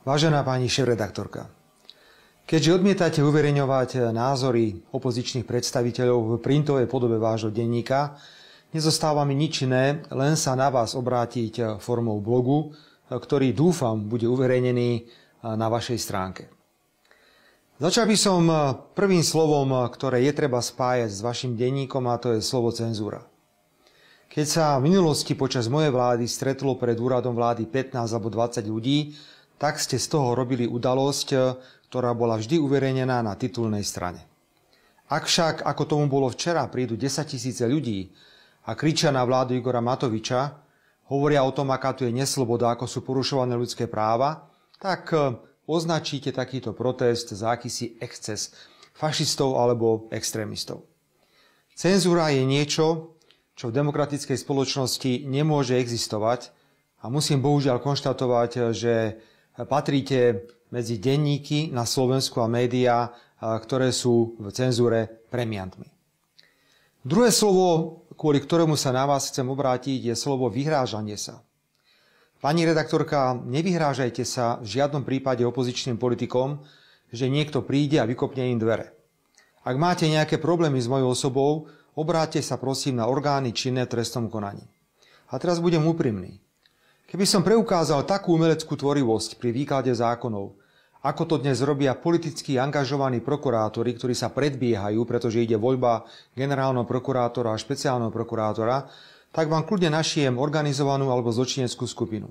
Vážená pani šéfredaktorka, keďže odmietate uverejňovať názory opozičných predstaviteľov v printovej podobe vášho denníka, nezostáva mi nič iné, len sa na vás obrátiť formou blogu, ktorý dúfam bude uverejnený na vašej stránke. Začal by som prvým slovom, ktoré je treba spájať s vašim denníkom, a to je slovo cenzúra. Keď sa v minulosti počas mojej vlády stretlo pred úradom vlády 15 alebo 20 ľudí, tak ste z toho robili udalosť, ktorá bola vždy uverejnená na titulnej strane. Ak však, ako tomu bolo včera, prídu 10 000 ľudí a kričia na vládu Igora Matoviča, hovoria o tom, aká tu je nesloboda, ako sú porušované ľudské práva, tak označíte takýto protest za akýsi exces fašistov alebo extrémistov. Cenzúra je niečo, čo v demokratickej spoločnosti nemôže existovať, a musím bohužiaľ konštatovať, že patríte medzi denníky na Slovensku a médiá, ktoré sú v cenzúre premiantmi. Druhé slovo, kvôli ktorému sa na vás chcem obrátiť, je slovo vyhrážanie sa. Pani redaktorka, nevyhrážajte sa v žiadnom prípade opozičným politikom, že niekto príde a vykopne im dvere. Ak máte nejaké problémy s mojou osobou, obráťte sa prosím na orgány činné v trestnom konaní. A teraz budem úprimný. Keby som preukázal takú umeleckú tvorivosť pri výklade zákonov, ako to dnes robia politicky angažovaní prokurátori, ktorí sa predbiehajú, pretože ide voľba generálneho prokurátora a špeciálneho prokurátora, tak vám kľudne našijem organizovanú alebo zločineckú skupinu.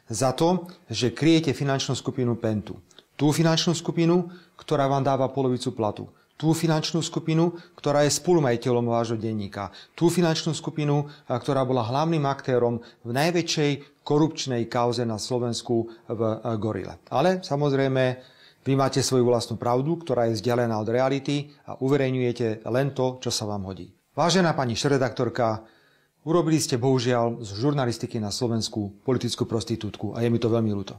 Za to, že kryjete finančnú skupinu Pentu. Tú finančnú skupinu, ktorá vám dáva polovicu platu. Tú finančnú skupinu, ktorá je spolumajiteľom vášho denníka. Tú finančnú skupinu, ktorá bola hlavným aktérom v najväčšej korupčnej kauze na Slovensku v Gorile. Ale samozrejme, vy máte svoju vlastnú pravdu, ktorá je vzdialená od reality, a uverejňujete len to, čo sa vám hodí. Vážená pani šéfredaktorka, urobili ste bohužiaľ z žurnalistiky na Slovensku politickú prostitútku a je mi to veľmi ľúto.